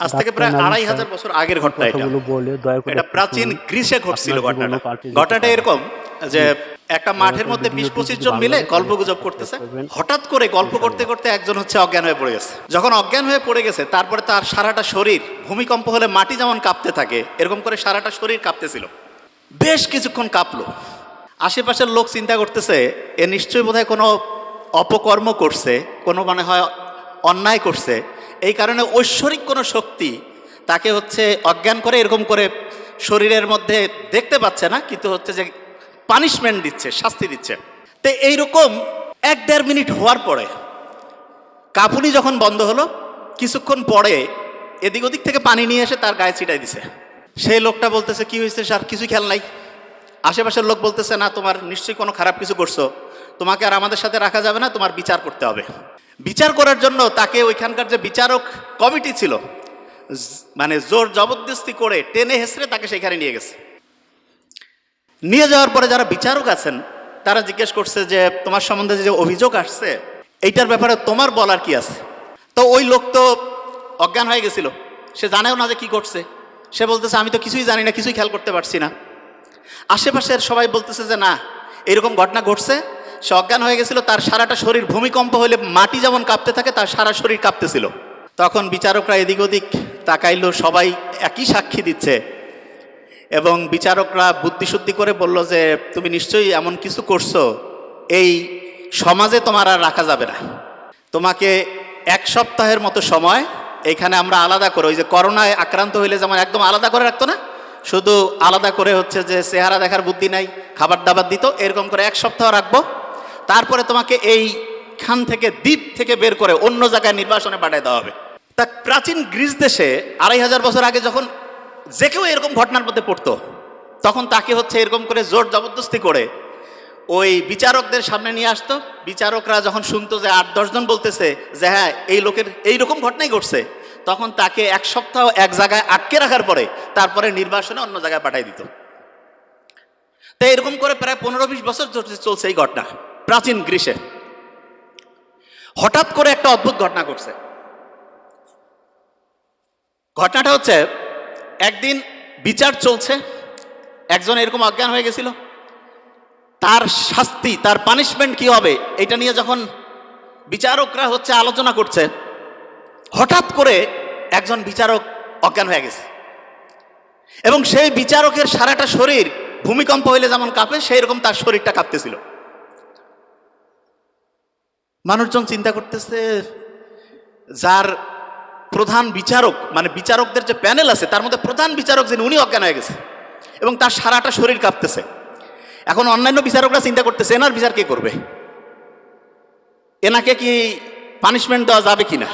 আজ থেকে প্রায় ২৫০০ বছর আগের ঘটনা এটা প্রাচীন গ্রিসে ঘটছিল। ঘটনাটা এরকম যে একটা মাঠের মধ্যে ২০-২৫ জন মিলে গল্পগুজব করতেছে। হঠাৎ করে গল্প করতে করতে একজন অজ্ঞান হয়ে পড়ে গেছে। যখন অজ্ঞান হয়ে পড়ে গেছে তারপরে তার সারাটা শরীর ভূমিকম্প হলে মাটি যেমন কাঁপতে থাকে এরকম করে সারাটা শরীর কাঁপতেছিল। বেশ কিছুক্ষণ কাঁপলো। আশেপাশের লোক চিন্তা করতেছে এ নিশ্চয়ই বোধহয় কোনো অপকর্ম করছে, কোনো মনে হয় অন্যায় করছে, এই কারণে ঐশ্বরিক কোনো শক্তি তাকে অজ্ঞান করে এরকম করে শরীরের মধ্যে দেখতে পাচ্ছে না, কিন্তু যে পানিশমেন্ট দিচ্ছে, শাস্তি দিচ্ছে। তো এইরকম ১-১.৫ মিনিট হওয়ার পরে কাঁপুনি যখন বন্ধ হলো, কিছুক্ষণ পরে এদিক ওদিক থেকে পানি নিয়ে এসে তার গায়ে ছিটাই দিছে। সেই লোকটা বলতেছে কি হয়েছে স্যার, কিছু খেয়াল নাই। আশেপাশের লোক বলতেছে না, তোমার নিশ্চয়ই কোনো খারাপ কিছু করছো, তোমাকে আর আমাদের সাথে রাখা যাবে না, তোমার বিচার করতে হবে। বিচার করার জন্য তাকে ওইখানকার যে বিচারক কমিটি ছিল মানে জোর জবরদস্তি করে টেনে হেসড়ে তাকে সেখানে নিয়ে গেছে। নিয়ে যাওয়ার পরে যারা বিচারক আছেন তারা জিজ্ঞেস করছে যে তোমার সম্বন্ধে যে অভিযোগ আসছে এইটার ব্যাপারে তোমার বলার কি আছে। তো ওই লোক তো অজ্ঞান হয়ে গেছিল, সে জানেও না যে কি করছে। সে বলতেছে আমি তো কিছুই জানি না, কিছুই খেয়াল করতে পারছি না। আশেপাশের সবাই বলতেছে যে না, এরকম ঘটনা ঘটছে, সে অজ্ঞান হয়ে গেছিল, তার সারাটা শরীর ভূমিকম্প হলে মাটি যেমন কাঁপতে থাকে তার সারা শরীর কাঁপতেছিল। তখন বিচারকরা এদিক ওদিক তাকাইলো, সবাই একই সাক্ষী দিচ্ছে এবং বিচারকরা বুদ্ধিশুদ্ধি করে বলল যে তুমি নিশ্চয়ই এমন কিছু করছো, এই সমাজে তোমার আর রাখা যাবে না, তোমাকে ১ সপ্তাহের মতো সময় এইখানে আমরা আলাদা করে, ওই যে করোনায় আক্রান্ত হইলে যেমন একদম আলাদা করে রাখতো না, শুধু আলাদা করে যে চেহারা দেখার বুদ্ধি নাই, খাবার দাবার দিত, এরকম করে ১ সপ্তাহ রাখবো, তারপরে তোমাকে এইখান থেকে দ্বীপ থেকে বের করে অন্য জায়গায় নির্বাসনে পাঠিয়ে দেওয়া হবে। তা প্রাচীন গ্রিস দেশে ২৫০০ বছর আগে যখন যে কেউ এরকম ঘটনার মধ্যে পড়তো তখন তাকে এরকম করে জোর জবরদস্তি করে ওই বিচারকদের সামনে নিয়ে আসতো। বিচারকরা যখন শুনতো যে ৮-১০ জন বলতেছে যে হ্যাঁ এই লোকের এইরকম ঘটনাই ঘটছে, তখন তাকে ১ সপ্তাহ এক জায়গায় আটকে রাখার পরে তারপরে নির্বাসনে অন্য জায়গায় পাঠিয়ে দিত। তো এরকম করে প্রায় ১৫-২০ বছর চলছে এই ঘটনা প্রাচীন গ্রিসে। হঠাৎ করে একটা অদ্ভুত ঘটনা ঘটছে। ঘটনাটা একদিন বিচার চলছে, একজন এরকম অজ্ঞান হয়ে গেছিল, তার শাস্তি, তার পানিশমেন্ট কি হবে এটা নিয়ে যখন বিচারকরা আলোচনা করছে, হঠাৎ করে একজন বিচারক অজ্ঞান হয়ে গেছে এবং সেই বিচারকের সারাটা শরীর ভূমিকম্প হইলে যেমন কাঁপে সেই রকম তার শরীরটা কাঁপতেছিল। মানুষজন চিন্তা করতেছে যার প্রধান বিচারক মানে বিচারকদের যে প্যানেল আছে তার মধ্যে প্রধান বিচারক যিনি উনি অজ্ঞান হয়ে গেছে এবং তার সারাটা শরীর কাঁপতেছে। এখন অন্যান্য বিচারকরা চিন্তা করতেছে এনার বিচার কে করবে, এনাকে কি পানিশমেন্ট দেওয়া যাবে কিনা।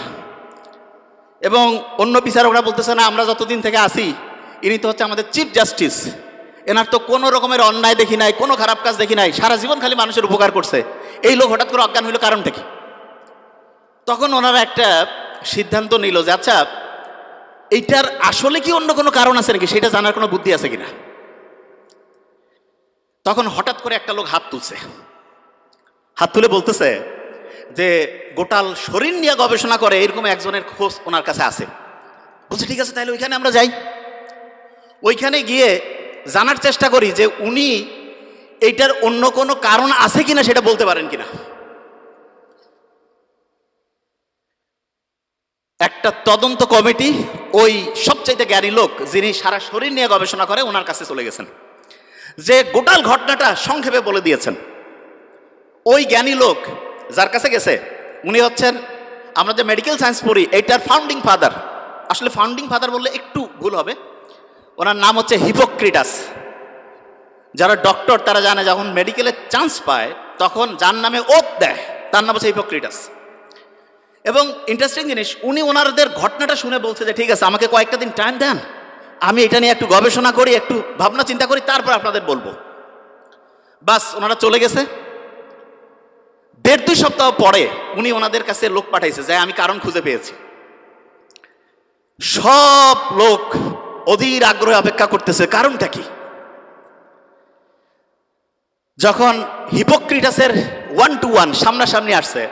এবং অন্য বিচারকরা বলতেছে না, আমরা যতদিন থেকে আসি ইনি তো আমাদের চিফ জাস্টিস, এনার তো কোনো রকমের অন্যায় দেখি নাই, কোনো খারাপ কাজ দেখি নাই, সারা জীবন খালি মানুষের উপকার করছে, এই লোক হঠাৎ করে অজ্ঞান হইল কারণটা কি। তখন ওনারা একটা সিদ্ধান্ত নিল যে আচ্ছা এইটার আসলে কি অন্য কোনো কারণ আছে নাকি, সেটা জানার কোনো বুদ্ধি আছে কিনা। তখন হঠাৎ করে একটা লোক হাত তুলছে, হাত তুলে বলতেছে যে গোটাল শরীর নিয়ে গবেষণা করে এরকম একজনের খোঁজ ওনার কাছে আছে। বলছে ঠিক আছে তাহলে ওইখানে আমরা যাই, ওইখানে গিয়ে জানার চেষ্টা করি যে উনি এইটার অন্য কোনো কারণ আছে কিনা সেটা বলতে পারেন কিনা। একটা তদন্ত কমিটি ওই সবচাইতে জ্ঞানী লোক যিনি সারা শরীর নিয়ে গবেষণা করে ওনার কাছে চলে গেছেন, যে গোটাল ঘটনাটা সংক্ষেপে বলে দিয়েছেন। ওই জ্ঞানী লোক যার কাছে গেছে উনি আমরা যে মেডিকেল সায়েন্স পড়ি এইটার ফাউন্ডিং ফাদার, আসলে ফাউন্ডিং ফাদার বললে একটু ভুল হবে, ওনার নাম হিপোক্রেটাস। যারা ডক্টর তারা জানে যখন মেডিকেলে চান্স পায় তখন যার নামে ওত দেয় তার নাম হিপোক্রেটাস। এবং ইন্টারেস্টিং জিনিস, উনি ওনাদের ঘটনাটা শুনে বলছে যে ঠিক আছে আমাকে কয়েকটা দিন টাইম দেন, আমি এটা নিয়ে একটু গবেষণা করি, একটু ভাবনা চিন্তা করি, তারপর আপনাদের বলবো। বাস ওনারা চলে গেছে। ১.৫-২ সপ্তাহ পরে উনি ওনাদের কাছে লোক পাঠাইছে যে আমি কারণ খুঁজে পেয়েছি। সব লোক অধীর আগ্রহে অপেক্ষা করতেছে কারণটা কি। যখন হিপোক্রেটাসের 1-to-1 সামনাসামনি আসছে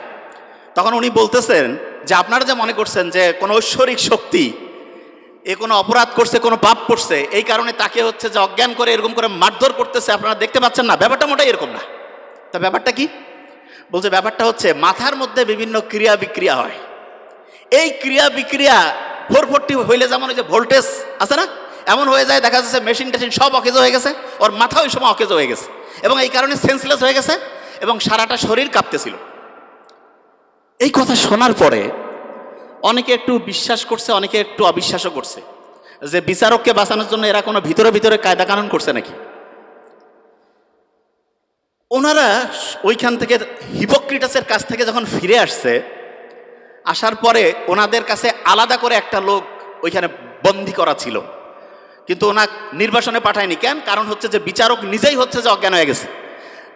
তখন উনি বলতেছেন যে আপনারা যে মনে করছেন যে কোনো ঐশ্বরিক শক্তি এ কোনো অপরাধ করছে, কোনো পাপ করছে, এই কারণে তাকে হচ্ছে যে অজ্ঞান করে এরকম করে মারধর করতেছে, আপনারা দেখতে পাচ্ছেন না? ব্যাপারটা মোটাই এরকম না। তা ব্যাপারটা কি বলছে? ব্যাপারটা হচ্ছে মাথার মধ্যে বিভিন্ন ক্রিয়া বিক্রিয়া হয়। এই ক্রিয়া বিক্রিয়া 440 হইলে যেমন ওই যে ভোল্টেজ আছে না, এমন হয়ে যায়, দেখা যাচ্ছে মেশিন টেশিন সব অকেজ হয়ে গেছে, ওর মাথা ওই সময় অকেজ হয়ে গেছে এবং এই কারণে সেন্সলেস হয়ে গেছে এবং সারাটা শরীর কাঁপতেছিল। এই কথা শোনার পরে অনেকে একটু বিশ্বাস করছে, অনেকে একটু অবিশ্বাসও করছে যে বিচারককে বাঁচানোর জন্য এরা কোনো ভিতরে ভিতরে কায়দা কানুন করছে নাকি। ওনারা ওইখান থেকে হিপোক্রেটাসের কাছ থেকে যখন ফিরে আসছে, আসার পরে ওনাদের কাছে আলাদা করে একটা লোক ওইখানে বন্দী করা ছিল, কিন্তু ওনা নির্বাসনে পাঠায়নি। কেন? কারণ হচ্ছে যে বিচারক নিজেই হচ্ছে যে অজ্ঞান হয়ে গেছে,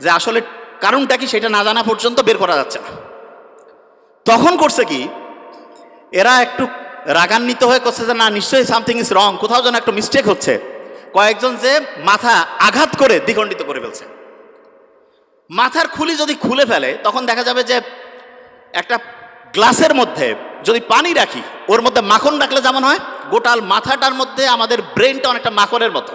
যে আসলে কারণটা কি সেটা না জানা পর্যন্ত বের করা যাচ্ছে না। তখন করছে কি, এরা একটু রাগান্বিত হয়ে করছে যে না, নিশ্চয়ই সামথিং ইজ রং, কোথাও যেন একটা মিস্টেক হচ্ছে। কয়েকজন যে মাথা আঘাত করে দ্বিখণ্ডিত করে ফেলছে। মাথার খুলি যদি খুলে ফেলে তখন দেখা যাবে যে একটা গ্লাসের মধ্যে যদি পানি রাখি, ওর মধ্যে মাখন রাখলে যেমন হয়, গোটাল মাথাটার মধ্যে আমাদের ব্রেনটা অনেকটা মাখনের মতো।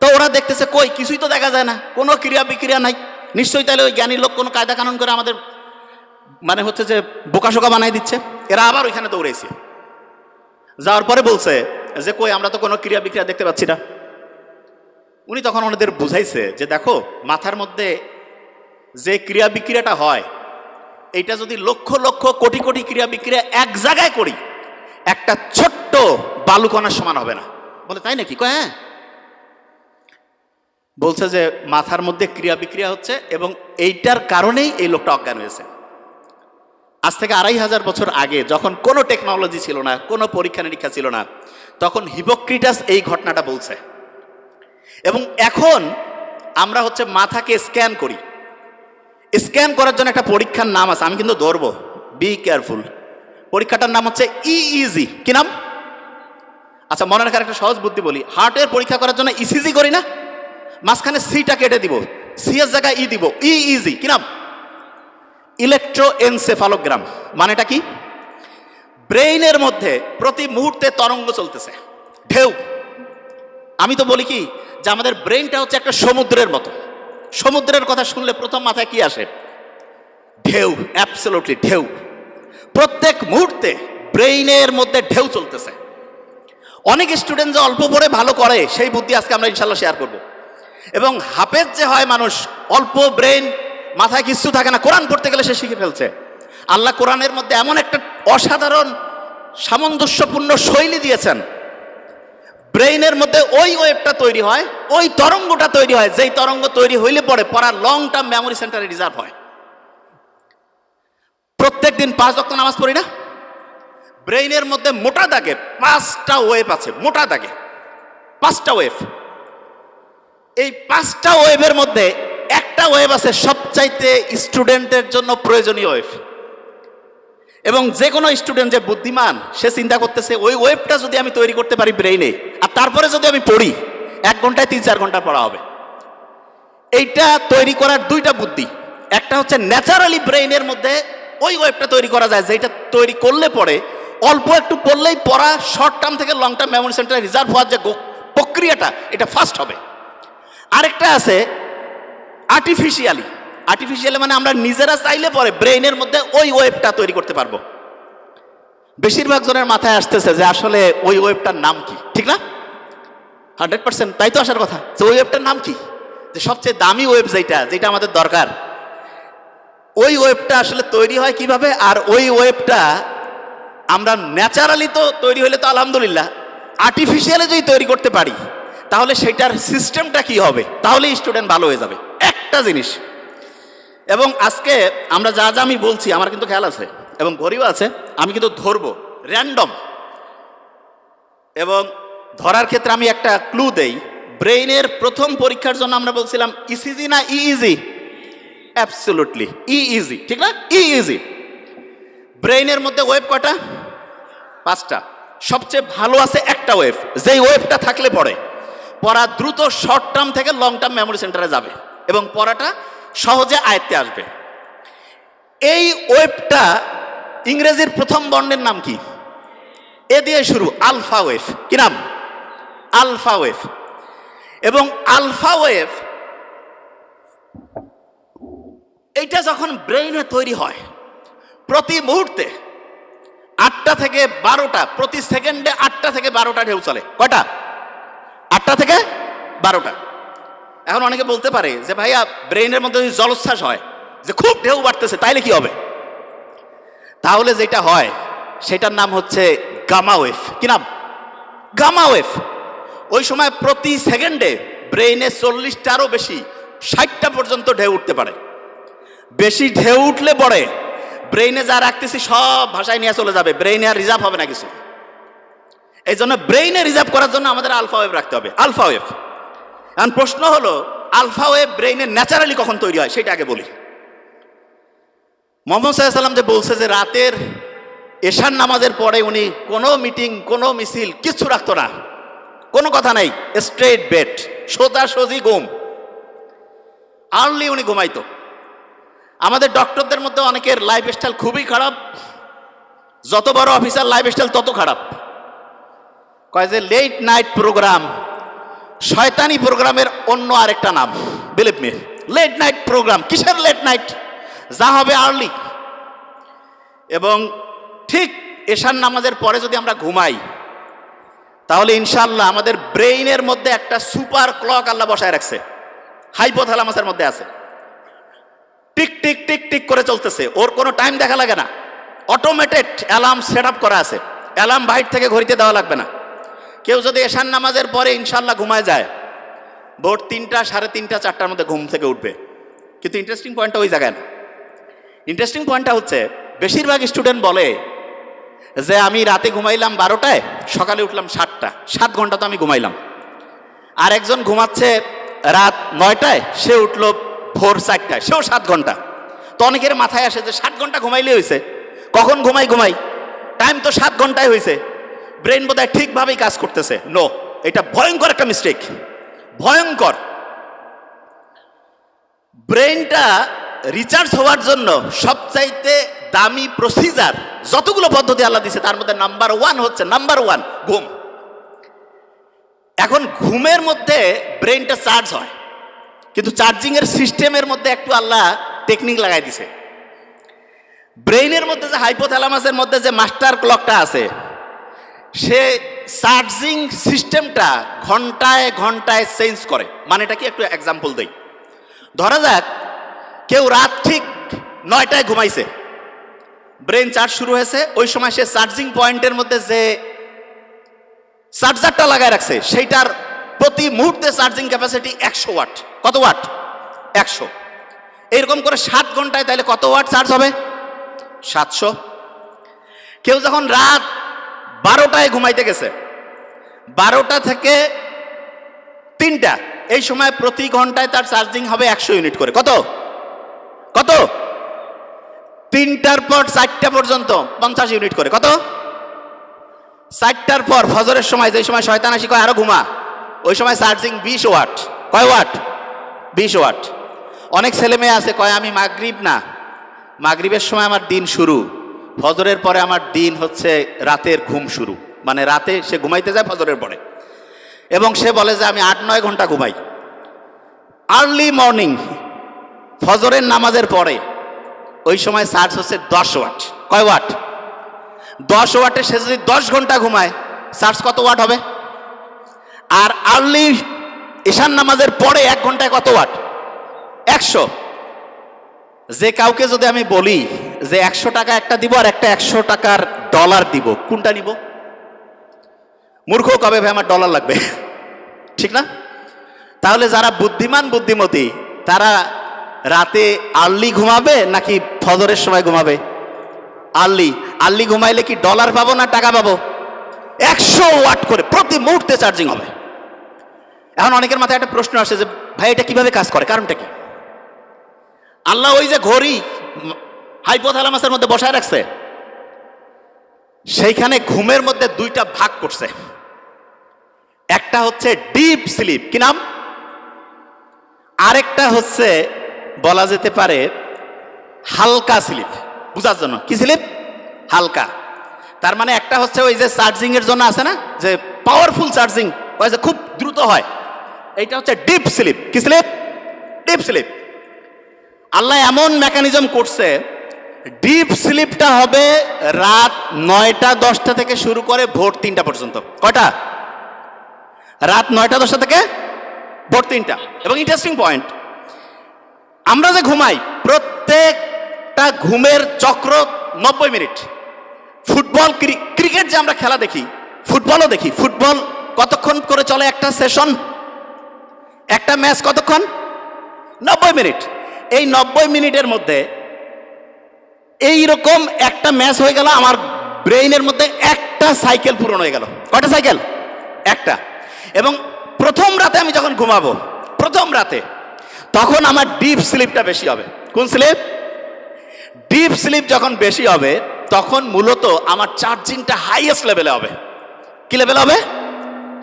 তো ওরা দেখতেছে কই কিছুই তো দেখা যায় না, কোনো ক্রিয়া বিক্রিয়া নাই, নিশ্চয়ই তাহলে ওই জ্ঞানী লোক কোনো কায়দা কানুন করে আমাদের মানে হচ্ছে যে বোকাশোকা বানাই দিচ্ছে। এরা আবার ওইখানে দৌড়েছে, যাওয়ার পরে বলছে যে কই আমরা তো কোনো ক্রিয়া বিক্রিয়া দেখতে পাচ্ছি না। উনি তখন ওনাদের বুঝাইছে যে দেখো, মাথার মধ্যে যে ক্রিয়া বিক্রিয়াটা হয়, এইটা যদি লক্ষ লক্ষ কোটি কোটি ক্রিয়া বিক্রিয়া এক জায়গায় করি, একটা ছোট্ট বালুকণার সমান হবে না। বলে তাই নাকি? কয় হ্যাঁ। বলছে যে মাথার মধ্যে ক্রিয়া বিক্রিয়া হচ্ছে এবং এইটার কারণেই এই লোকটা অজ্ঞান হয়েছে। আজ থেকে 2500 বছর আগে, যখন কোনো টেকনোলজি ছিল না, কোনো পরীক্ষা নিরীক্ষা ছিল না, তখন হিপোক্রেটাস এই ঘটনাটা বলছে। এবং এখন আমরা হচ্ছে মাথাকে স্ক্যান করি। স্ক্যান করার জন্য একটা পরীক্ষার নাম আছে, আমি কিন্তু ধরবো, বি কেয়ারফুল। পরীক্ষাটার নাম হচ্ছে ইইজি। কি নাম? আচ্ছা, মনে রাখার একটা সহজ বুদ্ধি বলি। হার্টের পরীক্ষা করার জন্য ইসিজি করি না, মাঝখানে সিটা কেটে দিব, সি এর জায়গায় ই দিব, ইইজি। কি নাম? ইলেকট্রোএনসেফালোগ্রাম। মানেটা কি? ব্রেইনের মধ্যে প্রতি মুহূর্তে তরঙ্গ চলতেছে, ঢেউ। আমি তো বলি কি যে আমাদের ব্রেইনটা হচ্ছে একটা সমুদ্রের মতো। সমুদ্রের কথা শুনলে প্রথম মাথায় কি আসে? ঢেউ। অ্যাবসলিউটলি ঢেউ। প্রত্যেক মুহূর্তে ব্রেইনের মধ্যে ঢেউ চলতেছে। অনেক স্টুডেন্ট যে অল্প পড়ে ভালো করে, সেই বুদ্ধি আজকে আমরা ইনশাল্লাহ শেয়ার করব। এবং হাফেজ যে হয় মানুষ, অল্প ব্রেন, মাথায় কিছু থাকে না, কোরআন পড়তে গেলে সে শিখে ফেলছে। আল্লাহ কোরআনের মধ্যে এমন একটা অসাধারণ সামঞ্জস্যপূর্ণ শৈলী দিয়েছেন, ব্রেইনের মধ্যে ওই ওয়েভটা তৈরি হয়, ওই তরঙ্গটা তৈরি হয়, যেই তরঙ্গ তৈরি হইলে পরে পড়ার লং টার্ম মেমোরি সেন্টারে রিজার্ভ হয়। প্রত্যেক দিন 5 ওয়াক্ত নামাজ পড়ি না, ব্রেইনের মধ্যে মোটা দাগে 5টা ওয়েভ আছে, মোটা দাগে 5টা ওয়েভ। এই 5টা ওয়েভের মধ্যে একটা ওয়েভ আছে সবচাইতে স্টুডেন্টের জন্য প্রয়োজনীয় ওয়েভ। এবং যে কোনো স্টুডেন্ট যে বুদ্ধিমান, সে চিন্তা করতেছে ওই ওয়েবটা যদি আমি তৈরি করতে পারি ব্রেইনে, আর তারপরে যদি আমি পড়ি, 1 ঘন্টায় 3-4 ঘন্টা পড়া হবে। এইটা তৈরি করার 2টা বুদ্ধি। একটা হচ্ছে ন্যাচারালি ব্রেইনের মধ্যে ওই ওয়েবটা তৈরি করা যায়, যেটা তৈরি করলে পরে অল্প একটু পড়লেই পড়া শর্ট টার্ম থেকে লং টার্ম মেমোরি সেন্টারে রিজার্ভ হওয়ার যে প্রক্রিয়াটা, এটা ফাস্ট হবে। আরেকটা আছে আর্টিফিশিয়ালি। আর্টিফিশিয়ালি মানে আমরা নিজেরা চাইলে পরে ব্রেইনের মধ্যে ওই ওয়েবটা তৈরি করতে পারবো। বেশিরভাগ জনের মাথায় আসতেছে যে আসলে ওই ওয়েবটার নাম কি, ঠিক না? 100% তাই তো আসার কথা, যে ওই ওয়েবটার নাম কি, যে সবচেয়ে দামি ওয়েব যেটা আমাদের দরকার, ওই ওয়েবটা আসলে তৈরি হয় কিভাবে? আর ওই ওয়েবটা আমরা ন্যাচারালি তো তৈরি হইলে তো আলহামদুলিল্লাহ, আর্টিফিশিয়ালি যদি তৈরি করতে পারি তাহলে সেটার সিস্টেমটা কি হবে, তাহলে স্টুডেন্ট ভালো হয়ে যাবে। একটা জিনিস, এবং আজকে আমরা যা যা আমি বলছি আমার কিন্তু খেয়াল আছে এবং ঘড়িও আছে, আমি কিন্তু ধরবো র্যান্ডম। এবং ধরার ক্ষেত্রে আমি একটা ক্লু দেই। ব্রেইনের প্রথম পরীক্ষার জন্য আমরা বলছিলাম ইসিজি না ইইজি? অ্যাবসলিউটলি ইইজি, ঠিক না? ইইজি। ব্রেইনের মধ্যে ওয়েভ কয়টা? 5টা। সবচেয়ে ভালো আছে একটা ওয়েভ, যেই ওয়েভটা থাকলে পড়ে পড়া দ্রুত শর্ট টার্ম থেকে লং টার্ম মেমোরি সেন্টারে যাবে এবং পড়াটা সহজে আয়ত্তে আসবে। এই ওয়েভটা ইংরেজির প্রথম বর্ণের নাম কি? এ দিয়ে শুরু, আলফা ওয়েভ। কি নাম? Alpha wave. এবং আলফা ওয়েভ এইটা যখন ব্রেইনে তৈরি হয়, প্রতি মুহূর্তে 8টা থেকে 12টা, প্রতি সেকেন্ডে 8টা থেকে 12টা ঢেউ চলে। কয়টা? 8টা থেকে 12টা। এখন অনেকে বলতে পারে যে ভাইয়া ব্রেইনের মধ্যে যদি জলোচ্ছ্বাস হয়, যে খুব ঢেউ বাড়তেছে, তাইলে কি হবে? তাহলে যেটা হয় সেটার নাম হচ্ছে গামা ওয়েভ। কি নাম? Gamma wave. ওই সময় প্রতি সেকেন্ডে ব্রেইনে 40টারও বেশি, 60টা পর্যন্ত ঢেউ উঠতে পারে। বেশি ঢেউ উঠলে পরে ব্রেইনে যা রাখতেছি সব ভাষায় নিয়ে চলে যাবে, ব্রেইনে আর রিজার্ভ হবে না কিছু। এই জন্য ব্রেইনে রিজার্ভ করার জন্য আমাদের আলফা ওয়েভ রাখতে হবে, আলফা ওয়েভ। এখন প্রশ্ন হলো, আলফা ওয়েভ ব্রেইনে ন্যাচারালি কখন তৈরি হয় সেটা আগে বলি। মুহাম্মদ সাল্লাল্লাহু আলাইহি ওয়াসাল্লাম যে বলছে যে রাতের এশার নামাজের পরে উনি কোনো মিটিং, কোনো মিছিল কিচ্ছু রাখতো না, কোনো কথা নাই, স্ট্রেট বেড, সোজাসুজি ঘুম। আর্লি উনি ঘুমাইতো। আমাদের ডক্টরদের মধ্যে অনেকের লাইফস্টাইল খুবই খারাপ, যত বড় অফিসার লাইফস্টাইল তত খারাপ। কয় যে লেট নাইট প্রোগ্রাম, শয়তানি প্রোগ্রামের অন্য আরেকটা নাম, believe me. Late night program, কিসের লেট নাইট? যা হবে আর্লি। এবং ঠিক এশার নামাজের পরে যদি আমরা ঘুমাই, তাহলে ইনশাআল্লাহ আমাদের ব্রেইনের মধ্যে একটা সুপার ক্লক আল্লাহ বসায় রাখছে, হাইপোথ্যালামাসের মধ্যে আছে, টিক টিক টিক টিক করে চলতেছে, ওর কোনো টাইম দেখা লাগে না, অটোমেটেড অ্যালার্ম সেট আপ করা আছে, অ্যালার্ম বাইর থেকে ঘড়িতে দেওয়া লাগবে না। কেউ যদি এশার নামাজের পরে ইনশাআল্লাহ ঘুমায় যায়, ভোর 3টা, 3:30, 4টার মধ্যে ঘুম থেকে উঠবে। কিন্তু ইন্টারেস্টিং পয়েন্টটা ওই জায়গায় না। ইন্টারেস্টিং পয়েন্টটা হচ্ছে, বেশিরভাগ স্টুডেন্ট বলে যে আমি রাতে ঘুমাইলাম 12টায়, সকালে উঠলাম 7টা, 7 ঘন্টা তো আমি ঘুমাইলাম। আর একজন ঘুমাচ্ছে রাত 9টায়, সে উঠলো ভোর 4টায়, সেও 7 ঘন্টা। তো অনেকের মাথায় আসে যে 7 ঘন্টা ঘুমাইলে হয়েছে, কখন ঘুমাই, টাইম তো 7 ঘন্টায় হয়েছে, ব্রেন বোধহয় ঠিকভাবেই কাজ করতেছে। নো, এটা ভয়ঙ্কর একটা মিস্টেক, ভয়ঙ্কর। ব্রেনটা রিচার্জ হওয়ার জন্য সবচাইতে দামি প্রসিজার যতগুলো পদ্ধতি আল্লাহ দিয়েছে, তার মধ্যে নাম্বার 1 হচ্ছে ঘুম। এখন ঘুমের মধ্যে ব্রেনটা চার্জ হয়, কিন্তু চার্জিং এর সিস্টেমের মধ্যে একটু আল্লাহ টেকনিক লাগাই দিছে। ব্রেইনের মধ্যে যে হাইপোথ্যালামাসের মধ্যে যে মাস্টার ক্লকটা আছে, সে চার্জিং সিস্টেমটা ঘন্টায় ঘন্টায় চেঞ্জ করে। মানে এটা কি, একটু এক্সাম্পল দেই। ধরা যাক কেউ রাত ঠিক 9টায় ঘুমাইছে, ব্রেন চার্জ শুরু হয়েছে, ওই সময় সে চার্জিং পয়েন্টের মধ্যে যে চার্জারটা লাগায় রাখছে, সেইটার প্রতি মুহূর্তে চার্জিং ক্যাপাসিটি 100 ওয়াট। কত ওয়াট? 100। এইরকম করে 7 ঘন্টায় তাহলে কত ওয়াট চার্জ হবে? 700। কেউ যখন রাত 12টায় ঘুমাইতে গেছে, 12টা থেকে 3টা, এই সময় প্রতি ঘন্টায় তার চার্জিং হবে 100 ইউনিট করে। কত? 3টার পর 4টা পর্যন্ত 50 ইউনিট করে। কত? 4টার পর ফজরের সময়, যে সময় শয়তান আসি কয় আরো ঘুমা, ওই সময় চার্জিং 20 ওয়াট। কয় ওয়াট? 20 ওয়াট। অনেক ছেলে মেয়ে আছে কয় আমি মাগরিবের সময় আমার দিন শুরু, ফজরের পরে আমার দিন হচ্ছে রাতের ঘুম শুরু। মানে রাতে সে ঘুমাইতে যায় ফজরের পরে, এবং সে বলে যে আমি 8-9 ঘন্টা ঘুমাই। আর্লি মর্নিং ফজরের নামাজের পরে ওই সময় চার্জ হচ্ছে 10 ওয়াট। কয় ওয়াট? 10 ওয়াটে সে যদি 10 ঘন্টা ঘুমায়, চার্জ কত ওয়াট হবে? আর আর্লি ঈশান নামাজের পরে 1 ঘন্টায় কত ওয়াট? 100। যে কাউকে যদি আমি বলি যে 100 টাকা একটা দিব আর একটা 100 টাকার ডলার দিব, কোনটা নিব? মূর্খ কবে ভাই আমার ডলার লাগবে, ঠিক না? তাহলে যারা বুদ্ধিমান বুদ্ধিমতী, তারা রাতে আর্লি ঘুমাবে নাকি ফজরের সময় ঘুমাবে? আর্লি ঘুমাইলে কি ডলার পাবো না টাকা পাবো? 100 ওয়াট করে প্রতি মুহূর্তে চার্জিং হবে। এখন অনেকের মাথায় একটা প্রশ্ন আসে যে ভাই এটা কিভাবে কাজ করে, কারণটা কি? আল্লাহ ওই যে ঘড়ি হাইপোথ্যালামাসের মধ্যে বসায় রাখছে, সেইখানে ঘুমের মধ্যে 2টা ভাগ করছে। একটা হচ্ছে ডিপ স্লিপ, কি নাম? আরেকটা হচ্ছে বলা যেতে পারে হালকা স্লিপ। বুঝার জন্য, কি স্লিপ? হালকা। তার মানে একটা হচ্ছে ওই যে চার্জিং এর জন্য আছে না, যে পাওয়ারফুল চার্জিং, ওই যে খুব দ্রুত হয়, এইটা হচ্ছে ডিপ স্লিপ। কি স্লিপ? Deep sleep. আল্লাহ এমন মেকানিজম করছে, ডিপ স্লিপটা হবে রাত 9টা 10টা থেকে শুরু করে ভোর 3টা পর্যন্ত। কয়টা? রাত 9টা 10টা থেকে ভোর 3টা। এবং ইন্টারেস্টিং পয়েন্ট, আমরা যে ঘুমাই প্রত্যেকটা ঘুমের চক্র 90 মিনিট। ফুটবল, ক্রিকেট যে আমরা খেলা দেখি, ফুটবলও দেখি, ফুটবল কতক্ষণ করে চলে একটা সেশন, একটা ম্যাচ কতক্ষণ? 90 মিনিট। এই 90 মিনিটের মধ্যে এইরকম একটা ম্যাচ হয়ে গেল, আমার ব্রেইনের মধ্যে একটা সাইকেল পূরণ হয়ে গেল। কয়টা সাইকেল? একটা। এবং প্রথম রাতে আমি যখন ঘুমাবো, প্রথম রাতে, তখন আমার ডিপ স্লিপটা বেশি হবে। কোন স্লিপ? ডিপ স্লিপ যখন বেশি হবে তখন মূলত আমার চার্জিংটা হাইয়েস্ট লেভেলে হবে। কি লেভেল হবে?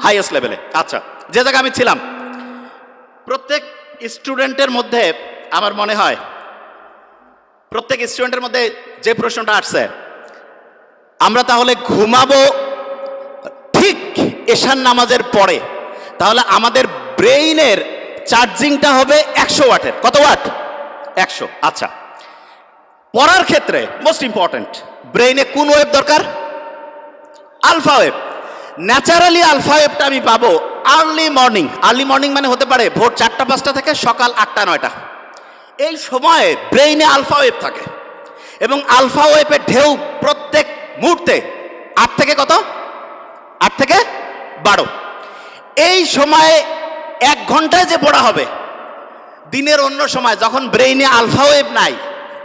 হাইয়েস্ট লেভেলে। আচ্ছা, যে জায়গায় আমি ছিলাম, প্রত্যেক স্টুডেন্টের মধ্যে আমার মনে হয় প্রত্যেক স্টুডেন্টের মধ্যে যে প্রশ্নটা আসছে, আমরা তাহলে ঘুমাবো ঠিক এশার নামাজের পরে, তাহলে আমাদের ব্রেইনের চার্জিংটা হবে 100 ওয়াটের। কত ওয়াট? 100। আচ্ছা, পড়ার ক্ষেত্রে মোস্ট ইম্পর্টেন্ট, ব্রেইনে কোন ওয়েভ দরকার? Alpha wave. ন্যাচারালি আলফা ওয়েভটা আমি পাবো আর্লি মর্নিং। আর্লি মর্নিং মানে হতে পারে ভোর 4টা 5টা থেকে সকাল 8টা 9টা। এই সময়ে ব্রেইনে আলফা ওয়েভ থাকে এবং আলফা ওয়েভের ঢেউ প্রত্যেক মুহূর্তে 8 থেকে কত? 8 থেকে 12। এই সময়ে 1 ঘন্টায় যে পড়া হবে, দিনের অন্য সময় যখন ব্রেইনে আলফা ওয়েভ নাই,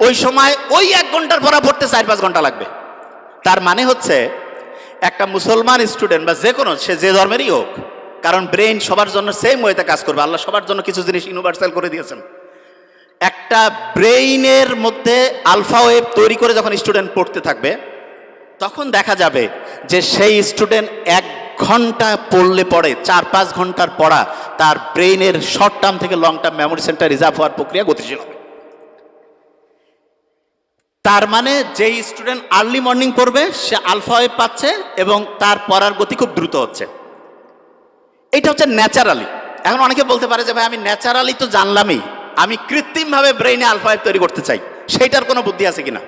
ওই সময় ওই 1 ঘন্টার পড়া পড়তে 4-5 ঘন্টা লাগবে। তার মানে হচ্ছে একটা মুসলমান স্টুডেন্ট বা যে কোনো, সে যে ধর্মেরই হোক, কারণ ব্রেইন সবার জন্য সেম ওয়েতে কাজ করবে। আল্লাহ সবার জন্য কিছু জিনিস ইউনিভার্সাল করে দিয়েছেন। একটা ব্রেইনের মধ্যে আলফা ওয়েভ তৈরি করে যখন স্টুডেন্ট পড়তে থাকবে, তখন দেখা যাবে যে সেই স্টুডেন্ট 1 ঘন্টা পড়লে পড়ে 4-5 ঘন্টার পড়া তার ব্রেইনের শর্ট টার্ম থেকে long term memory centre reserve হওয়ার প্রক্রিয়া গতিশীল হবে। তার মানে যেই স্টুডেন্ট আর্লি মর্নিং পড়বে সে আলফা ওয়েভ পাচ্ছে এবং তার পড়ার গতি খুব দ্রুত হচ্ছে। এটা হচ্ছে ন্যাচারালি। এখন অনেকে বলতে পারে যে ভাই আমি ন্যাচারালি তো জানলামই, আমি কৃত্রিমভাবে ব্রেইনে আলফা ওয়েভ তৈরি করতে চাই, সেইটার কোনো বুদ্ধি আছে কিনা?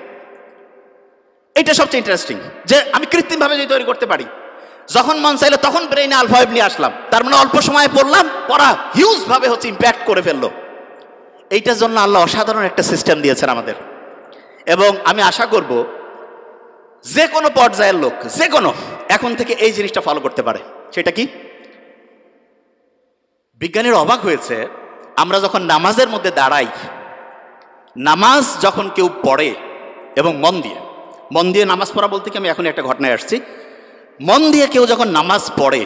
এটা সবচেয়ে ইন্টারেস্টিং, যে আমি কৃত্রিমভাবে যদি তৈরি করতে পারি, যখন মন চাইলো তখন ব্রেইনে আলফা ওয়েভ নিয়ে আসলাম, তার মানে অল্প সময়ে পড়লাম, পড়া হিউজ ভাবে হচ্ছে ইম্প্যাক্ট করে ফেললো। এইটার জন্য আল্লাহ অসাধারণ একটা সিস্টেম দিয়েছেন আমাদের। এবং আমি আশা করব যে কোনো পর্যায়ের লোক, যে কোনো, এখন থেকে এই জিনিসটা ফলো করতে পারে। সেটা কি? বিজ্ঞানীরা অবাক হয়েছে, আমরা যখন নামাজের মধ্যে দাঁড়াই, নামাজ যখন কেউ পড়ে এবং মন দিয়ে নামাজ পড়া বলতে কি, আমি এখন একটা ঘটনায় আসছি, মন দিয়ে কেউ যখন নামাজ পড়ে,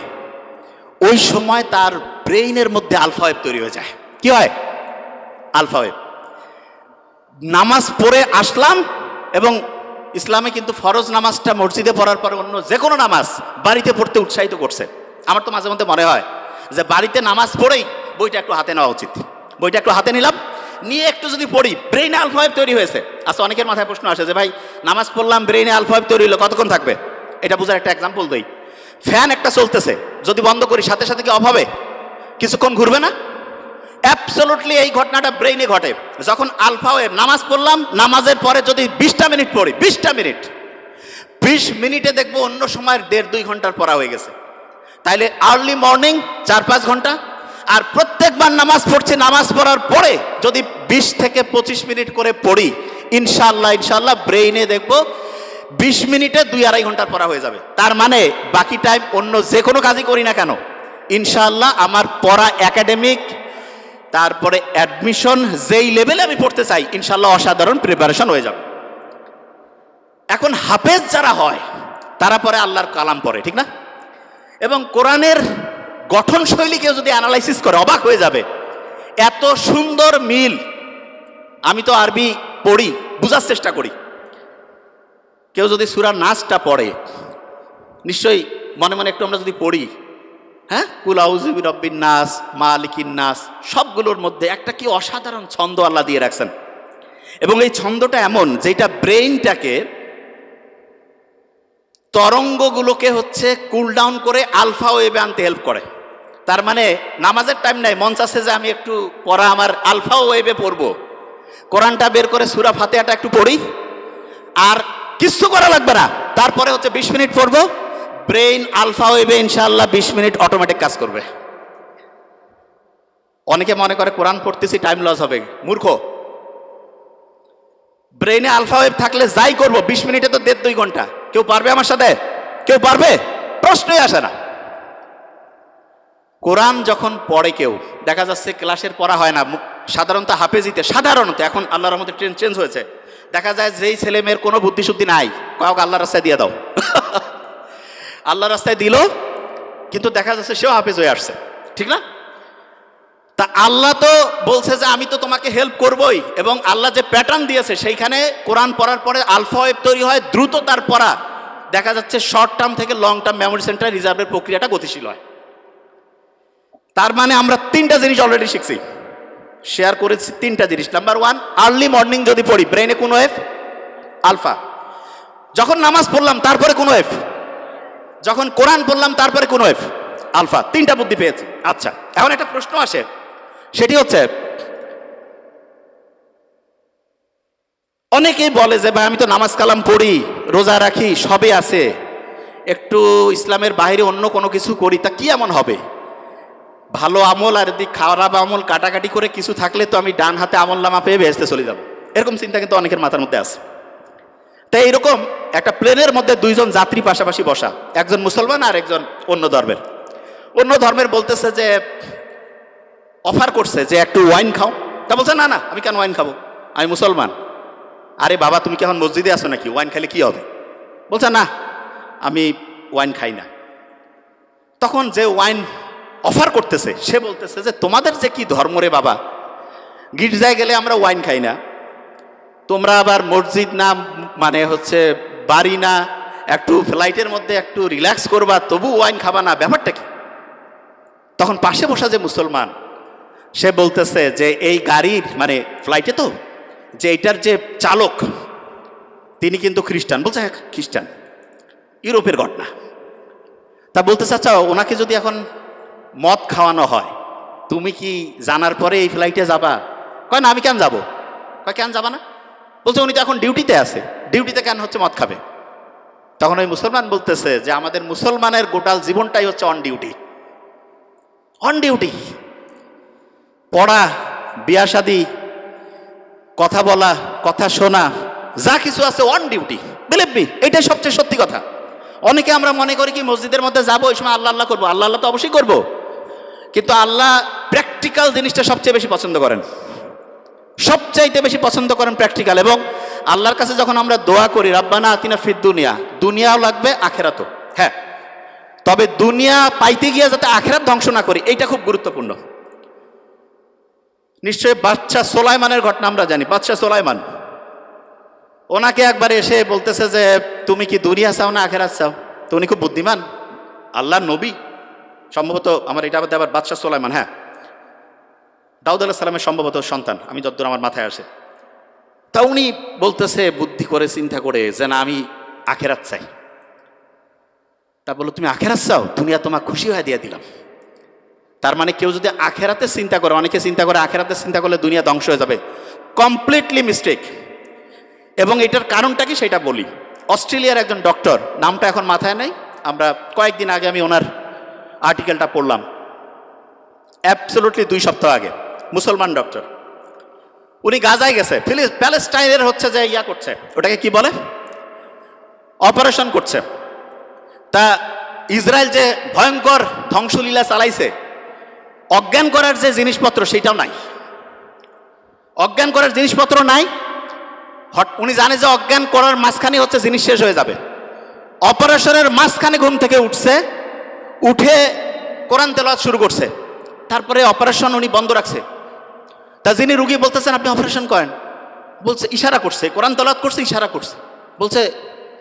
ওই সময় তার ব্রেইনের মধ্যে আলফা ওয়েভ তৈরি হয়ে যায়। কি হয়? Alpha wave. নামাজ পড়ে আসলাম, এবং ইসলামে কিন্তু ফরজ নামাজটা মসজিদে পড়ার পরে অন্য যে কোনো নামাজ বাড়িতে পড়তে উৎসাহিত করছে। আমার তো মাঝে মধ্যে মনে হয় যে বাড়িতে নামাজ পড়েই বইটা একটু হাতে নেওয়া উচিত। বইটা একটু হাতে নিলাম, নিয়ে একটু যদি পড়ি, ব্রেইনে আলফা ওয়েভ তৈরি হয়েছে। আচ্ছা, অনেকের মাথায় প্রশ্ন আসে যে ভাই নামাজ পড়লাম, ব্রেইনে আলফা ওয়েভ তৈরি হলো, কতক্ষণ থাকবে? এটা বোঝার একটা এক্সাম্পল দেই। ফ্যান একটা চলতেছে, যদি বন্ধ করি সাথে সাথে কি অফ হবে? কিছুক্ষণ ঘুরবে না? অ্যাবসলিউটলি এই ঘটনাটা ব্রেইনে ঘটে। যখন আলফা ওয়েভ, নামাজ পড়লাম, নামাজের পরে যদি 20টা মিনিট পড়ি, 20 মিনিটে দেখবো অন্য সময়ের 1.5-2 ঘন্টার পড়া হয়ে গেছে। তাইলে আর্লি মর্নিং 4-5 ঘন্টা, আর প্রত্যেকবার নামাজ পড়ছি, নামাজ পড়ার পরে যদি 20 থেকে 25 মিনিট করে পড়ি, ইনশাআল্লাহ ব্রেইনে দেখবো 20 মিনিটে 2-2.5 ঘন্টার পড়া হয়ে যাবে। তার মানে বাকি টাইম অন্য যে কোনো কাজই করি না কেন, ইনশাআল্লাহ আমার পড়া, একাডেমিক, তারপরে অ্যাডমিশন, যেই লেভেলে আমি পড়তে চাই, ইনশাআল্লাহ অসাধারণ প্রিপারেশন হয়ে যাবে। এখন হাফেজ যারা হয় তারা পরে আল্লাহর কালাম পড়ে, ঠিক না? এবং কোরআনের গঠন শৈলী কেউ যদি অ্যানালাইসিস করে অবাক হয়ে যাবে, এত সুন্দর মিল। আমি তো আরবি পড়ি, বুঝার চেষ্টা করি। কেউ যদি সূরা নাসটা পড়ে, নিশ্চয়ই মনে মনে একটু আমরা যদি পড়ি, হ্যাঁ, কুল আউযু বিরাব্বিন নাস, মালিকিন নাস, সবগুলোর মধ্যে একটা কি অসাধারণ ছন্দ আল্লাহ দিয়ে রাখছেন। এবং এই ছন্দটা এমন যেটা ব্রেইনটাকে তরঙ্গগুলোকে হচ্ছে কুল ডাউন করে আলফা ওয়েভে আনতে হেল্প করে। তার মানে নামাজের টাইম নাই, মন চাচ্ছে যে আমি একটু পড়া আমার আলফা ওয়েভে পড়বো, কোরআনটা বের করে সূরা ফাতিহাটা একটু পড়ি, আর কিচ্ছু করা লাগবে না, তারপরে হচ্ছে 20 মিনিট পড়বো, ব্রেইন আলফা ওয়েভে ইনশাআল্লাহ 20 মিনিট অটোমেটিক কাজ করবে। অনেকে মনে করে কোরআন পড়তেছি টাইম লস হবে, মূর্খ। ব্রেইনে আলফা ওয়েভ থাকলে যাই করবো 20 মিনিটে তো 1.5-2 ঘন্টা। কেউ পারবে আমার সাথে? কেউ পারবে? প্রশ্নই আসে না। কোরআন যখন পড়ে কেউ, দেখা যাচ্ছে ক্লাসের পড়া হয় না, সাধারণত হাফেজিতে, সাধারণত এখন আল্লাহর রহমতে ট্রেন্ড চেঞ্জ হয়েছে, দেখা যায় যেই ছেলে মেয়ের কোনো বুদ্ধিশুদ্ধি নাই, কাউকে আল্লাহর রাস্তায় দিয়ে দাও, আল্লাহর রাস্তায় দিল, কিন্তু দেখা যাচ্ছে সেও হাফেজ হয়ে আসছে, ঠিক না? তা আল্লাহ তো বলছে যে আমি তো তোমাকে হেল্প করবই, এবং আল্লাহ যে প্যাটার্ন দিয়েছে সেইখানে কোরআন পড়ার পরে আলফা ওয়েভ তৈরি হয়, দ্রুত তার পড়া, দেখা যাচ্ছে শর্ট টার্ম থেকে লং টার্ম মেমোরি সেন্টার রিজার্ভের প্রক্রিয়াটা গতিশীল হয়। তার মানে আমরা 3টা জিনিস অলরেডি শিখছি, শেয়ার করেছি 3টা জিনিস। নাম্বার 1, আর্লি মর্নিং যদি পড়ি ব্রেনে কোন ওয়েভ? আলফা। যখন নামাজ পড়লাম তারপরে কোন ওয়েভ? যখন কোরআন পড়লাম তারপরে কোন ওয়েভ? আলফা। 3টা বুদ্ধি পেয়েছি। আচ্ছা, এখন একটা প্রশ্ন আসে, সেটি হচ্ছে অনেকেই বলে যে ভাই আমি তো নামাজ কালাম পড়ি, রোজা রাখি, সবই আছে, একটু ইসলামের বাইরে অন্য কোনো কিছু করি, তা কি এমন হবে? ভালো আমল আর এদিক খারাপ আমল কাটাকাটি করে কিছু থাকলে তো আমি ডান হাতে আমল নামা পেয়ে বেহেশতে চলে যাব, এরকম চিন্তা কিন্তু অনেকের মাথার মধ্যে আছে। তাই এইরকম একটা প্লেনের মধ্যে 2 জন যাত্রী পাশাপাশি বসা, একজন মুসলমান আর একজন অন্য ধর্মের। অন্য ধর্মের বলতেছে যে অফার করছে যে একটু ওয়াইন খাও, তা বলছে না না আমি কেন ওয়াইন খাবো, আমি মুসলমান। আরে বাবা তুমি কি এখন মসজিদে আসো নাকি, ওয়াইন খেলে কি হবে? বলছে না আমি ওয়াইন খাই না। তখন যে ওয়াইন অফার করতেছে সে বলতেছে যে তোমাদের যে কি ধর্ম রে বাবা, গির্জায় গেলে আমরা ওয়াইন খাই না, তোমরা আবার মসজিদ না মানে হচ্ছে বাড়ি না, একটু ফ্লাইটের মধ্যে একটু রিল্যাক্স করবা তবু ওয়াইন খাবা না, ব্যাপারটা কি? তখন পাশে বসা যে মুসলমান সে বলতেছে যে এই গাড়ির মানে ফ্লাইটে তো যে এটার যে চালক তিনি কিন্তু খ্রিস্টান। বলছে হ্যাঁ খ্রিস্টান, ইউরোপের ঘটনা। তা বলতেছে আচ্ছা ওনাকে যদি এখন মদ খাওয়ানো হয় তুমি কি জানার পরে এই ফ্লাইটে যাবা? কয় না আমি কেন যাবো। কয় কেন যাবা না? বলছে উনি তো এখন ডিউটিতে আছে, ডিউটিতে কেন হচ্ছে মদ খাবে? তখন ওই মুসলমান বলতেছে যে আমাদের মুসলমানের গোটাল জীবনটাই হচ্ছে অন ডিউটি। অন ডিউটি, পড়া, বিয়া শাদী, কথা বলা, কথা শোনা, যা কিছু আছে অন ডিউটি। বিলিভ মি, এটাই সবচেয়ে সত্যি কথা। অনেকে আমরা মনে করি কি মসজিদের মধ্যে যাবো ওই সময় আল্লাহ আল্লাহ করবো, আল্লাহ আল্লাহ তো অবশ্যই করবো, কিন্তু আল্লাহ প্র্যাকটিক্যাল জিনিসটা সবচেয়ে বেশি পছন্দ করেন, সবচাইতে বেশি পছন্দ করেন প্র্যাকটিক্যাল। এবং আল্লাহর কাছে যখন আমরা দোয়া করি রাব্বানা আতিনা ফিদ দুনিয়া, দুনিয়াও লাগবে আখেরাতও, হ্যাঁ, তবে দুনিয়া পাইতে গিয়ে যাতে আখেরাত ধ্বংস না করি, এইটা খুব গুরুত্বপূর্ণ। নিশ্চয়ই বাদশাহ সোলাইমানের ঘটনা আমরা জানি। বাদশাহ সোলাইমান, ওনাকে একবার এসে বলতেছে যে তুমি কি দুনিয়া চাও না আখেরাত চাও? তো উনি খুব বুদ্ধিমান, আল্লাহর নবী সম্ভবত, আমার এটা আবার বাদশাহ সোলাইমান, হ্যাঁ দাউদ আলাইহিস সালামের সম্ভবত সন্তান, আমি যতদূর আমার মাথায় আসে। তা উনি বলতেছে বুদ্ধি করে চিন্তা করে যে না আমি আখেরাত চাই। তা বললো তুমি আখেরাত চাও, দুনিয়া তোমাকে খুশি হয়ে দিয়ে দিলাম। তার মানে কেউ যদি আখেরাতে চিন্তা করে, অনেকে চিন্তা করে আখেরাতে চিন্তা করলে দুনিয়া ধ্বংস হয়ে যাবে, কমপ্লিটলি মিস্টেক। এবং এটার কারণটা কি সেটা বলি। অস্ট্রেলিয়ার একজন ডক্টর, নামটা এখন মাথায় নেই, আমরা কয়েকদিন আগে আমি ওনার আর্টিকেলটা পড়লাম, অ্যাবসলুটলি 2 সপ্তাহ আগে, মুসলমান ডক্টর। উনি গাজায় গেছে, প্যালেস্টাইনের হচ্ছে যে ইয়া করছে, ওটাকে কি বলে, অপারেশন করছে। তা ইসরায়েল যে ভয়ঙ্কর ধ্বংসলীলা চালাইছে, অজ্ঞান করার যে জিনিসপত্র সেটাও নাই, অজ্ঞান করার জিনিসপত্র নাই। উনি জানে যে অজ্ঞান করার মাঝখানে হচ্ছে জিনিস শেষ হয়ে যাবে। অপারেশনের মাঝখানে ঘুম থেকে উঠছে, উঠে কোরআন তেলাওয়াত শুরু করছে, তারপরে অপারেশন উনি বন্ধ রাখছে। তা যিনি রুগী বলতেছেন আপনি অপারেশন করেন, বলছে ইশারা করছে, কোরআন তেলাওয়াত করছে, ইশারা করছে, বলছে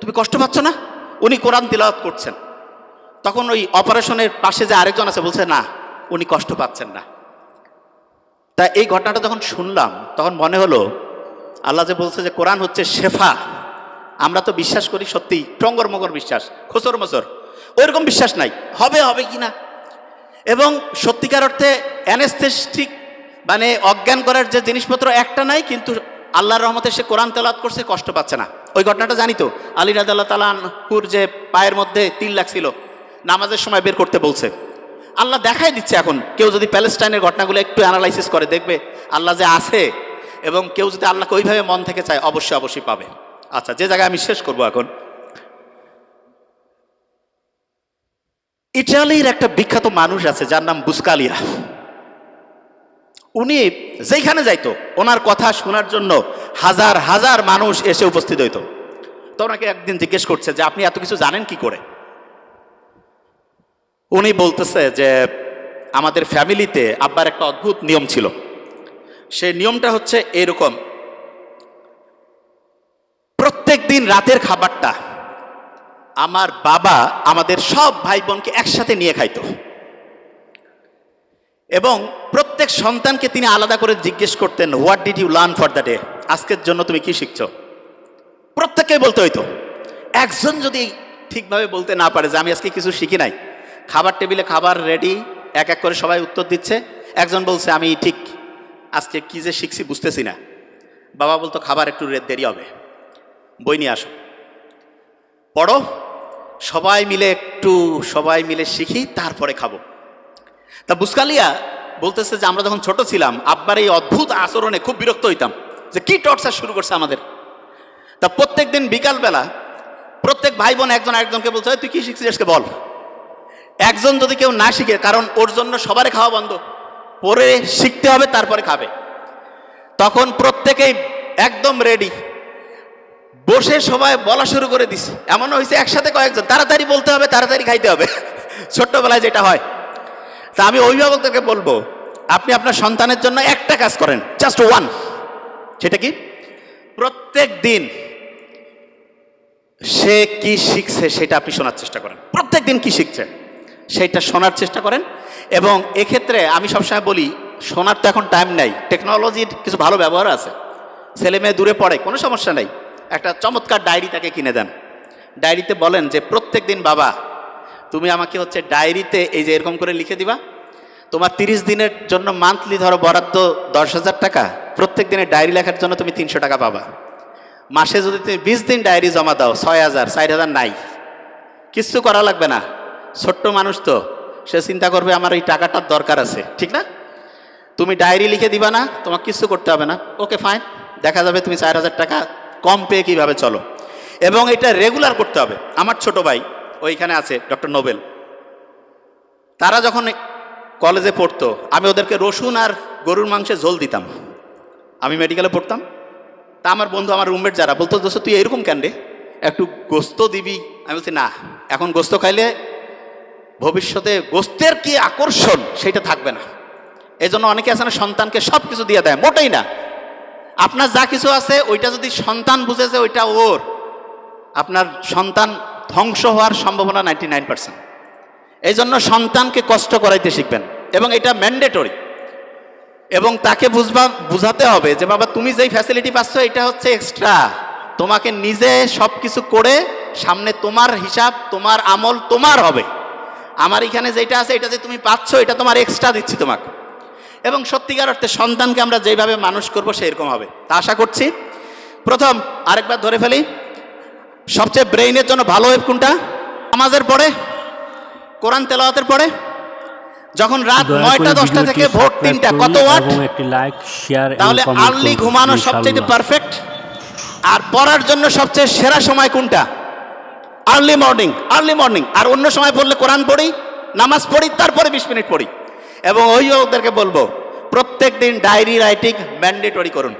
তুমি কষ্ট পাচ্ছ না? উনি কোরআন তেলাওয়াত করছেন। তখন ওই অপারেশনের পাশে যে আরেকজন আছে বলছে না উনি কষ্ট পাচ্ছেন না। তা এই ঘটনাটা যখন শুনলাম তখন মনে হলো আল্লাহ যে বলছে যে কোরআন হচ্ছে শেফা, আমরা তো বিশ্বাস করি সত্যি টঙ্গর মগর বিশ্বাস, খোসর মসর, ওইরকম বিশ্বাস নাই হবে হবে কি না। এবং সত্যিকার অর্থে অ্যানেস্থেটিক মানে অজ্ঞান করার যে জিনিসপত্র একটা নাই, কিন্তু আল্লাহর রহমতে সে কোরআন তেলাওয়াত করছে, কষ্ট পাচ্ছে না। ওই ঘটনাটা জানি তো, আলী রাদিয়াল্লাহু তাআলা আনহুর যে পায়ের মধ্যে তিল লাগছিল, নামাজের সময় বের করতে বলছে। আল্লাহ দেখাই দিচ্ছে। এখন কেউ যদি প্যালেস্টাইনের ঘটনাগুলো একটু অ্যানালাইসিস করে দেখবে আল্লাহ যে আছে, এবং কেউ যদি আল্লাহকে ওইভাবে মন থেকে চায় অবশ্যই অবশ্যই পাবে। আচ্ছা, যে জায়গায় আমি শেষ করবো এখন, ইটালির একটা বিখ্যাত মানুষ আছে যার নাম বুসকালিয়া। উনি যেখানে যাইতো ওনার কথা শোনার জন্য হাজার হাজার মানুষ এসে উপস্থিত হইতো। তো ওনাকে একদিন জিজ্ঞেস করছে যে আপনি এত কিছু জানেন কি করে? উনি বলতেছে যে আমাদের ফ্যামিলিতে আব্বার একটা অদ্ভুত নিয়ম ছিল। সেই নিয়মটা হচ্ছে এরকম, প্রত্যেক দিন রাতের খাবারটা আমার বাবা আমাদের সব ভাই বোনকে একসাথে নিয়ে খাইতো, এবং প্রত্যেক সন্তানকে তিনি আলাদা করে জিজ্ঞেস করতেন, what did you learn for the day? আজকের জন্য তুমি কি শিখছো? প্রত্যেককে বলতে হইতো। একজন যদি ঠিকভাবে বলতে না পারে যে আমি আজকে কিছু শিখি নাই, খাবার টেবিলে খাবার রেডি, এক এক করে সবাই উত্তর দিচ্ছে, একজন বলছে আমি ঠিক আজকে কি যে শিখছি বুঝতেছি না, বাবা বলতো খাবার একটু দেরি হবে, বই নিয়ে আসো, পড়ো, সবাই মিলে শিখি, তারপরে খাবো। তা বুসকালিয়া বলতেছে যে আমরা যখন ছোট ছিলাম আব্বার এই অদ্ভুত আচরণে খুব বিরক্ত হইতাম, যে কি টর্চার শুরু করছে আমাদের। তা প্রত্যেক দিন বিকালবেলা প্রত্যেক ভাই বোন একজন আরেকজনকে বলছে, তুই কি শিখছিস আজকে বল। একজন যদি কেউ না শিখে, কারণ ওর জন্য সবারই খাওয়া বন্ধ, পরে শিখতে হবে তারপরে খাবে, তখন প্রত্যেকেই একদম রেডি বসে সবাই বলা শুরু করে দিছে। এমন হয়েছে একসাথে কয়েকজন, তাড়াতাড়ি বলতে হবে, তাড়াতাড়ি খাইতে হবে, ছোট্টবেলায় যেটা হয়। তা আমি অভিভাবকদেরকে বলবো, আপনি আপনার সন্তানের জন্য একটা কাজ করেন, জাস্ট ওয়ান। সেটা কি? প্রত্যেক দিন সে কি শিখছে সেটা আপনি শোনার চেষ্টা করেন। প্রত্যেক দিন কি শিখছে সেইটা শোনার চেষ্টা করেন। এবং এক্ষেত্রে আমি সবসময় বলি, শোনার তো এখন টাইম নাই, টেকনোলজির কিছু ভালো ব্যবহার আছে। ছেলে মেয়ে দূরে পড়ে, কোনো সমস্যা নেই, একটা চমৎকার ডায়েরি তাকে কিনে দেন। ডায়েরিতে বলেন যে প্রত্যেক দিন বাবা তুমি আমাকে হচ্ছে ডায়েরিতে এই যে এরকম করে লিখে দিবা, তোমার 30 দিনের জন্য মান্থলি ধরো বরাদ্দ 10,000 টাকা, প্রত্যেক দিনের ডায়েরি লেখার জন্য তুমি 300 টাকা পাবা। মাসে যদি তুমি 20 দিন ডায়েরি জমা দাও 6,000, 4,000 নাই, কিচ্ছু করা লাগবে না। ছোট্ট মানুষ তো, সে চিন্তা করবে আমার এই টাকাটার দরকার আছে, ঠিক না? তুমি ডায়েরি লিখে দিবা না, তোমাকে কিচ্ছু করতে হবে না, ওকে ফাইন, দেখা যাবে তুমি 4,000 টাকা কম পেয়ে কীভাবে চলো। এবং এটা রেগুলার করতে হবে। আমার ছোট ভাই ওইখানে আছে, ডক্টর নোবেল, তারা যখন কলেজে পড়তো আমি ওদেরকে রসুন আর গরুর মাংসের ঝোল দিতাম। আমি মেডিকেলে পড়তাম, তা আমার বন্ধু, আমার রুমমেট যারা বলতো, দোস্ত তুই এরকম কেন রে, একটু গোস্ত দিবি। আমি বলছি না, এখন গোস্ত খাইলে ভবিষ্যতে গোস্তের কি আকর্ষণ সেটা থাকবে না। এই জন্য অনেকে আছে না, সন্তানকে সব কিছু দিয়ে দেয়, মোটেই না। আপনার যা কিছু আছে ওইটা যদি সন্তান বুঝেছে ওইটা ওর, আপনার সন্তান ধ্বংস হওয়ার সম্ভাবনা 99%। এই জন্য সন্তানকে কষ্ট করাইতে শিখবেন, এবং এটা ম্যান্ডেটরি। এবং তাকে বুঝাতে হবে যে বাবা তুমি যেই ফ্যাসিলিটি পাচ্ছ এটা হচ্ছে এক্সট্রা, তোমাকে নিজে সব কিছু করে সামনে তোমার হিসাব, তোমার আমল তোমার হবে। আমার এখানে যেটা আছে এটা যে তুমি পাচ্ছ এটা তোমার এক্সট্রা দিচ্ছি তোমাকে। এবং সত্যিকার অর্থে সন্তানকে আমরা যেভাবে মানুষ করবো সেরকম হবে, তা আশা করছি। প্রথম আরেকবার ধরে ফেলি, সবচেয়ে ব্রেইনের জন্য ভালো ওয়েব কোনটা? নামাজের পরে, কোরআন তেলাওয়াতের পরে, যখন রাত 9টা 10টা থেকে ভোর 3টা, কত ওয়াট? তাহলে আর্লি ঘুমানো সবচেয়ে পারফেক্ট। আর পড়ার জন্য সবচেয়ে সেরা সময় কোনটা? Early morning. আর অন্য সময় পড়লে কোরআন পড়ি, নামাজ পড়ি, তারপরে 20 মিনিট পড়ি। এবং অভিভাবকদেরকে বলবো প্রত্যেক দিন ডায়েরি রাইটিং ম্যান্ডেটরি করুন।